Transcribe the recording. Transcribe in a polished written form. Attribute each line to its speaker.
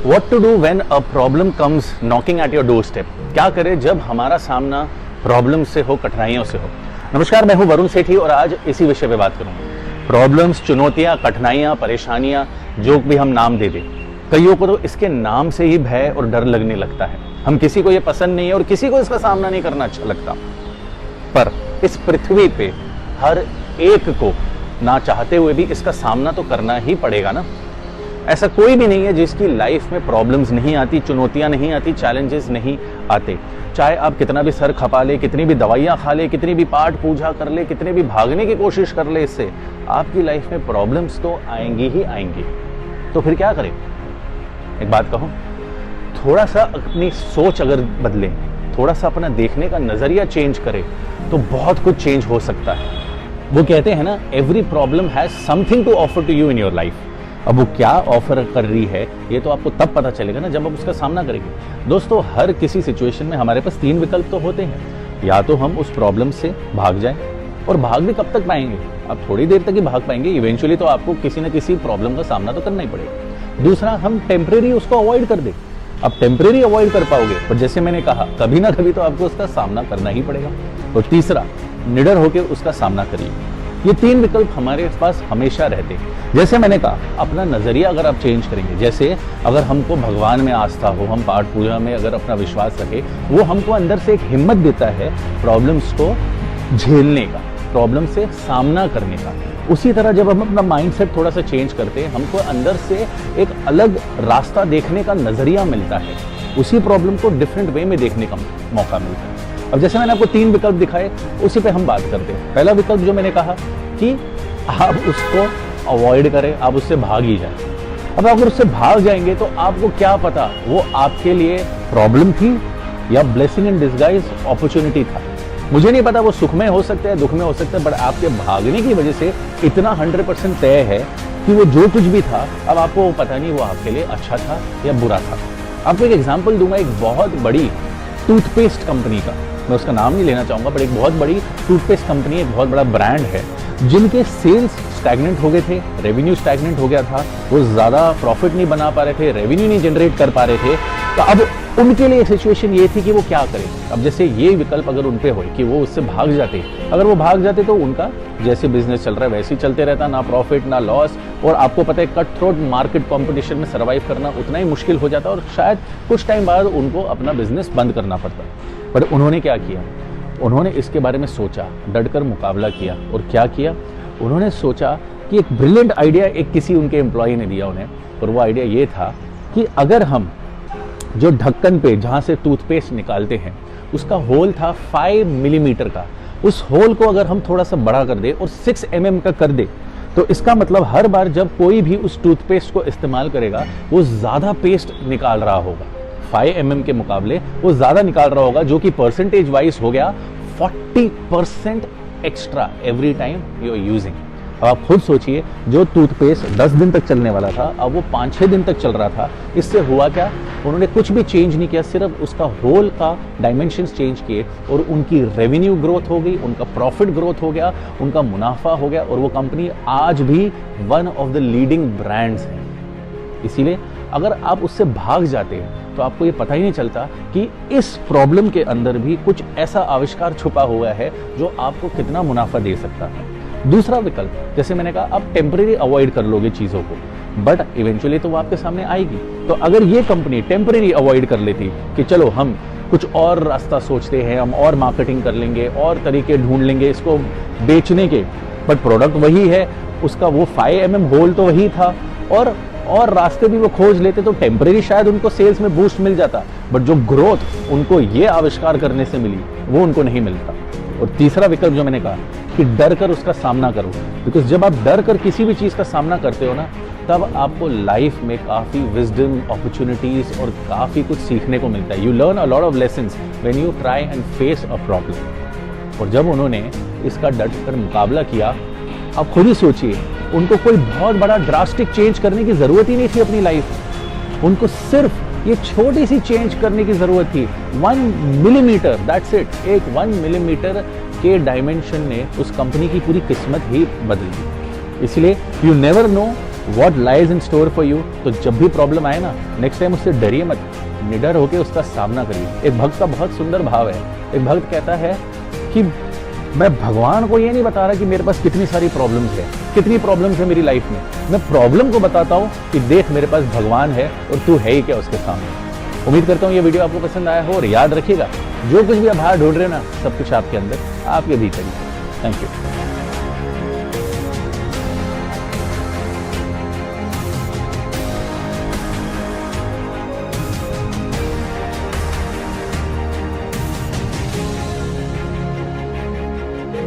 Speaker 1: What to do when a problem comes knocking at your doorstep? क्या करें जब हमारा सामना प्रॉब्लम से हो, कठिनाइयों से हो। नमस्कार, मैं हूं वरुण सेठी और आज इसी विषय पे बात करूंगा। प्रॉब्लम्स, चुनौतियां, कठिनाइयां, परेशानियां, जो भी हम नाम दे दें, कईयों को तो इसके नाम से ही भय और डर लगने लगता है। हम किसी को ये पसंद नहीं है और किसी को इसका सामना नहीं करना अच्छा लगता, पर इस पृथ्वी पे हर एक को ना चाहते हुए भी इसका सामना तो करना ही पड़ेगा ना। ऐसा कोई भी नहीं है जिसकी लाइफ में प्रॉब्लम्स नहीं आती, चुनौतियां नहीं आती, चैलेंजेस नहीं आते। चाहे आप कितना भी सर खपा ले, कितनी भी दवाइयां खा ले, कितनी भी पाठ पूजा कर ले, कितने भी भागने की कोशिश कर ले, इससे आपकी लाइफ में प्रॉब्लम्स तो आएंगी ही आएंगी। तो फिर क्या करें? एक बात कहूं, थोड़ा सा अपनी सोच अगर बदले, थोड़ा सा अपना देखने का नजरिया चेंज करे तो बहुत कुछ चेंज हो सकता है। वो कहते हैं ना, every problem has something to offer to you in your life. अब वो क्या ऑफर कर रही है ये तो आपको तब पता चलेगा ना जब आप उसका सामना करेंगे। दोस्तों, हर किसी सिचुएशन में हमारे पास 3 विकल्प तो होते हैं। या तो हम उस प्रॉब्लम से भाग जाएं, और भाग भी कब तक पाएंगे? आप थोड़ी देर तक ही भाग पाएंगे, इवेंचुअली तो आपको किसी न किसी प्रॉब्लम का सामना तो करना ही पड़ेगा। दूसरा, हम टेम्परेरी उसको अवॉइड कर दें। आप टेम्परेरी अवॉइड कर पाओगे, पर जैसे मैंने कहा, कभी ना कभी तो आपको उसका सामना करना ही पड़ेगा। और तीसरा, निडर होकर उसका सामना करिए। ये 3 विकल्प हमारे पास हमेशा रहते हैं। जैसे मैंने कहा, अपना नजरिया अगर आप चेंज करेंगे, जैसे अगर हमको भगवान में आस्था हो, हम पाठ पूजा में अगर अपना विश्वास रखें, वो हमको अंदर से एक हिम्मत देता है प्रॉब्लम्स को झेलने का, प्रॉब्लम से सामना करने का। उसी तरह जब हम अपना माइंडसेट थोड़ा सा चेंज करते हैं, हमको अंदर से एक अलग रास्ता देखने का नजरिया मिलता है, उसी प्रॉब्लम को डिफरेंट वे में देखने का मौका मिलता है। अब जैसे मैंने आपको 3 विकल्प दिखाए, उसी पे हम बात करते हैं। पहला विकल्प जो मैंने कहा कि आप उसको अवॉइड करें, आप उससे भाग ही जाएं। अब अगर उससे भाग जाएंगे तो आपको क्या पता वो आपके लिए प्रॉब्लम थी या ब्लेसिंग इन डिस्गाइज अपॉर्चुनिटी था। मुझे नहीं पता, वो सुख में हो सकता है, दुख में हो सकता है, बट आपके भागने की वजह से इतना 100% तय है कि वो जो कुछ भी था, अब आपको पता नहीं वो आपके लिए अच्छा था या बुरा था। आपको एक एग्जाम्पल दूंगा, एक बहुत बड़ी टूथपेस्ट कंपनी का। मैं उसका नाम नहीं लेना चाहूंगा, बट एक बहुत बड़ी टूथपेस्ट कंपनी, एक बहुत बड़ा ब्रांड है, जिनके सेल्स स्टैग्नेंट हो गए थे, रेवेन्यू स्टैग्नेंट हो गया था, वो ज़्यादा प्रॉफिट नहीं बना पा रहे थे, रेवेन्यू नहीं जनरेट कर पा रहे थे। तो अब उनके लिए सिचुएशन ये थी कि वो क्या करें। अब जैसे ये विकल्प अगर उन पे हो कि वो उससे भाग जाते, अगर वो भाग जाते तो उनका जैसे बिजनेस चल रहा है वैसे ही चलते रहता, ना प्रॉफिट ना लॉस। और आपको पता है, कट थ्रोट मार्केट कॉम्पिटिशन में सर्वाइव करना उतना ही मुश्किल हो जाता, और शायद कुछ टाइम बाद उनको अपना बिजनेस बंद करना पड़ता। पर उन्होंने क्या किया? उन्होंने इसके बारे में सोचा, डटकर मुकाबला किया। और क्या किया? उन्होंने सोचा कि एक ब्रिलियंट आइडिया एक किसी उनके एम्प्लॉय ने दिया उन्हें, और वो आइडिया ये था कि अगर हम जो ढक्कन पे जहाँ से टूथपेस्ट निकालते हैं, उसका होल था 5 मिलीमीटर का, उस होल को अगर हम थोड़ा सा बड़ा कर दे और 6 mm का कर दे, तो इसका मतलब हर बार जब कोई भी उस टूथपेस्ट को इस्तेमाल करेगा, वो ज़्यादा पेस्ट निकाल रहा होगा। 5 mm के मुकाबले वो ज़्यादा निकाल रहा होगा, जो कि परसेंटेज वाइज हो गया 40% extra every time you are using. अब आप खुद सोचिए, जो टूथपेस्ट 10 दिन तक चलने वाला था, अब वो 5-6 दिन तक चल रहा था। इससे हुआ क्या? उन्होंने कुछ भी चेंज नहीं किया, सिर्फ उसका होल का डायमेंशंस चेंज किए, और उनकी रेवेन्यू ग्रोथ हो गई, उनका प्रॉफिट ग्रोथ हो गया, उनका मुनाफा हो गया, और वो कंपनी आज भी one of the leading brands है। इसीलिए अगर आप उससे भाग जाते हैं तो आपको ये पता ही नहीं चलता कि इस प्रॉब्लम के अंदर भी कुछ ऐसा आविष्कार छुपा हुआ है जो आपको कितना मुनाफा दे सकता है। दूसरा विकल्प, जैसे मैंने कहा, आप टेम्परेरी अवॉइड कर लोगे चीज़ों को, बट इवेंचुअली तो वो आपके सामने आएगी। तो अगर ये कंपनी टेम्परेरी अवॉइड कर लेती कि चलो हम कुछ और रास्ता सोचते हैं, हम और मार्केटिंग कर लेंगे, और तरीके ढूंढ लेंगे इसको बेचने के, बट प्रोडक्ट वही है, उसका वो 5 mm होल तो वही था, और रास्ते भी वो खोज लेते, तो टेम्परेरी शायद उनको सेल्स में बूस्ट मिल जाता, बट जो ग्रोथ उनको ये आविष्कार करने से मिली वो उनको नहीं मिलता। और तीसरा विकल्प जो मैंने कहा कि डर कर उसका सामना करो, बिकॉज जब आप डर कर किसी भी चीज़ का सामना करते हो ना, तब आपको लाइफ में काफ़ी विजडम, अपॉर्चुनिटीज और काफ़ी कुछ सीखने को मिलता है। You learn a lot of lessons when you try and face a problem. और जब उन्होंने इसका डट कर मुकाबला किया, आप खुद ही सोचिए, उनको कोई बहुत बड़ा ड्रास्टिक चेंज करने की ज़रूरत ही नहीं थी अपनी लाइफ। उनको सिर्फ ये छोटी सी चेंज करने की ज़रूरत थी, 1 मिलीमीटर, दैट्स इट। एक 1 मिलीमीटर के डायमेंशन ने उस कंपनी की पूरी किस्मत ही बदल दी। इसलिए you never know what lies in store for you. तो जब भी प्रॉब्लम आए ना, नेक्स्ट टाइम उससे डरिए मत, निडर होकर उसका सामना करिए। एक भक्त का बहुत सुंदर भाव है। एक भक्त कहता है कि मैं भगवान को ये नहीं बता रहा कि मेरे पास कितनी सारी प्रॉब्लम्स है, कितनी प्रॉब्लम्स है मेरी लाइफ में, मैं प्रॉब्लम को बताता हूँ कि देख मेरे पास भगवान है और तू है ही क्या उसके सामने। उम्मीद करता हूँ ये वीडियो आपको पसंद आया हो, और याद रखिएगा जो कुछ भी आप बाहर ढूंढ रहे हो ना, सब कुछ आपके अंदर, आपके भीतर ही है। Thank you.